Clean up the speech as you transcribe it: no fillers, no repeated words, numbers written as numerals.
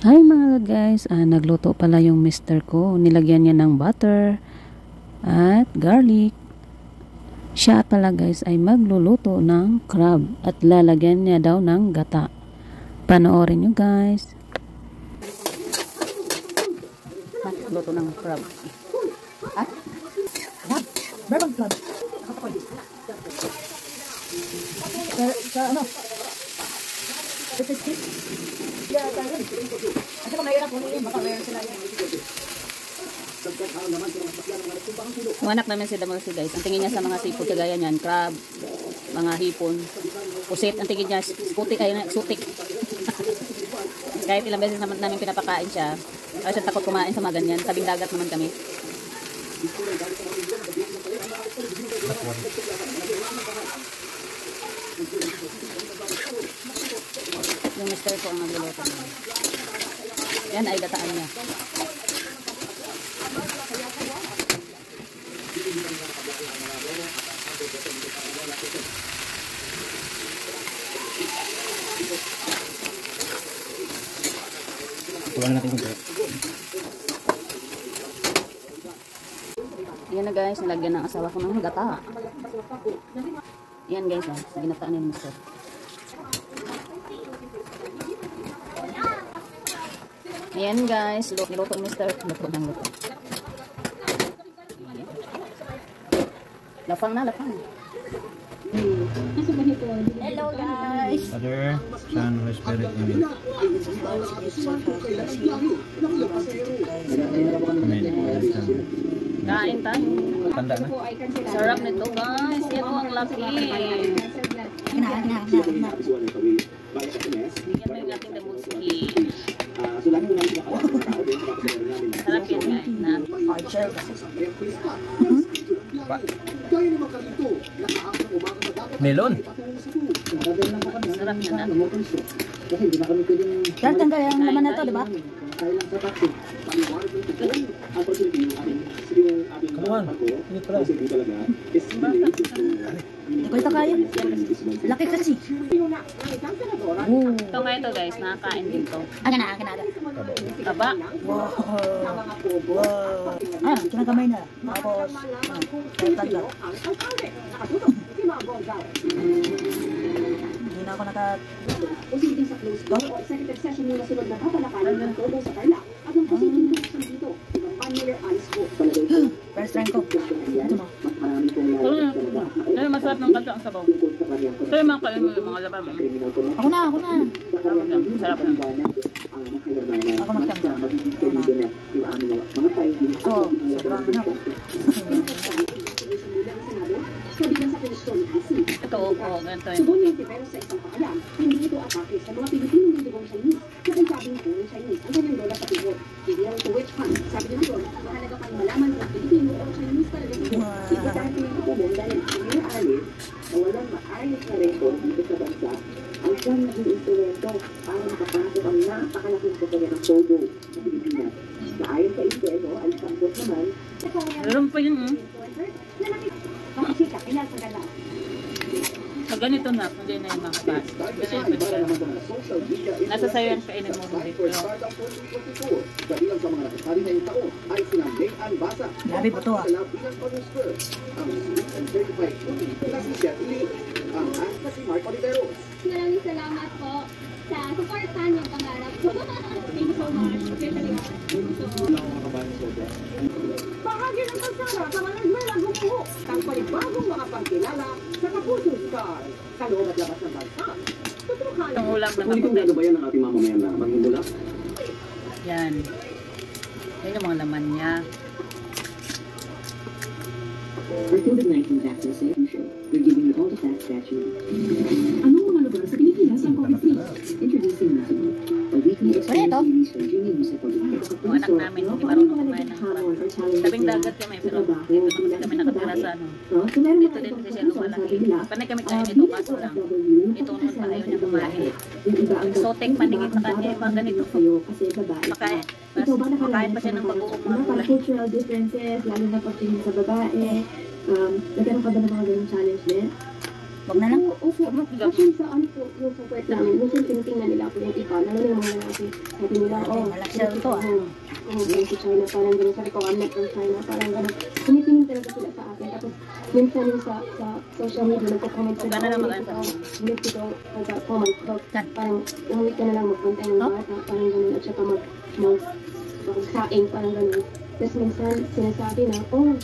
Hi mga guys, nagluto pala yung mister ko. Nilagyan niya ng butter at garlic. Siya pala guys ay magluluto ng crab at lalagyan niya daw ng gata. Panoorin nyo guys. Magluto ng crab. Ah? Crab? Berbang crab? Sa ano? Kasi kung mayroon po niya, baka mayroon sila yun. Yung anak namin si Damalsi guys, ang tingin niya sa mga seafood kagaya niyan, crab, mga hipon, pusit, ang tingin niya, putik, ay sutik. Kahit ilang beses naman namin pinapakain siya, ay siya takot kumain sa mga ganyan, tabing dagat naman kami. Yung mister ko ang nagluluto niya. Yan ay gataan niya. Tuwan natin ito. Yan na guys, nilagyan ng asawa ko ng gata. Yan guys, ginataan ni mister. Ayan guys, niluto ni mister. Luto ng luto. Lafang na, lafang. Hello guys! Father, Son, Holy Spirit, Amen. Kain tayo. Tanda na. Sarap nito guys. Yan ang laki. Kinain. Bigyan mo yung ating damuski. Sarap yan guys. Na. Archer. Pa. Melon. Sarap yan na. Yan, tanggal yung laman na to, di ba? Kamuhan. Ini pala. Ikaw ito kaya. Laki kasi. Ito nga ito guys. Nakakain din to. Aga na. Taba. Wow. Ah, kinagamay na. Tapos, tanggal. Hindi na ako Posibleng sa close door o executive session mula sunod na papalakaran ng todo sa Carla at ang posibleng lumusong dito. Ibang pan-Miller Ice Book. First rank ko. Ito na. Ano masarap ng kanta ang sabaw? Ito yung mga kain mo yung mga laban mo. Ako na. Sarap yan. Ako magtanggal. So, sobrang ano. Kabilang sa Kingston, IC. Ito, ganito yun. Subunin si pero sa isang paalam, hindi ito atake sa mga Pilipinong digong Chinese na kansabing po ng Chinese ang kanyang lola patibot. Hindi lang to witch hunt. Sabi nila doon, mahalaga pang malaman kung Pilipino o Chinese talaga ito. Importante yung kapabong dahil ang alis na walang maayos na record dito sa bansa ang siyang naging instrumento para makapasok ang napakalaking kapaya ng todo sa Pilipinas. Na ayon sa Intel, Alice Santos naman, Meron pa yun makikita, kaya sa gala. Pag ganito na, hindi na yung makakain. Ganito yung pwede. Nasa sayo yan kainin mo hindi. Pero, kabilang sa mga nakasali na yung taon ay sina Mayan Basa. Grabe po to ah. Ang sweet and certified foodie na si Chef Lee. Ang ask na si Mark Oliveros. Maraming salamat po sa supportan yung pangarap ko. Thank you so much. Bahagi ng pagsara sa mga nagmalagong po. Ang panibagong mga pagkilala sa Kapuso Star. Sa loob at labas ng bansa. Tutukan. itong ulam na Kung mabuti. gagabayan ng ating mamamayan na maging mula. Yan. Yan yung mga laman niya. For COVID-19 vaccination, we're giving you all the facts that you need. Anong mga lugar sa Pilipinas ang COVID-free? Introducing National, a weekly experience series from Junior Music Yung anak namin, hindi marunong kumain ng crab. Tabing dagat kami, pero dito naman kami nakatira sa ano. Dito din kasi siya lumalaki. Panay kami kain dito, kaso lang. Ito naman pa ayaw niya kumain. Exotic paningin sa kanya, yung mga ganito. Makain. Makain pa siya ng pag-uong mga kulay. Cultural differences, lalo na pagtingin sa babae. Nagkaroon ka ba ng mga ganung challenge din? Wag na lang. Opo, actually sa ano po, yung sa puwet namin, minsan tinitingnan nila po yung iba, lalo na yung mga lalaki. Sabi nila, oh, Malaki ito, ah. galing si China, parang gano'n. Sabi ko, I'm not from China, parang gano'n. Tumitingin talaga sila sa akin. Tapos, minsan yung sa social media, nagko-comment sila, Gana naman oh, ang hindi ko comment, parang umuwi ka na lang magpunta ng bata, parang gano'n, at saka magsaing, parang gano'n. Tapos minsan, sinasabi na, oh,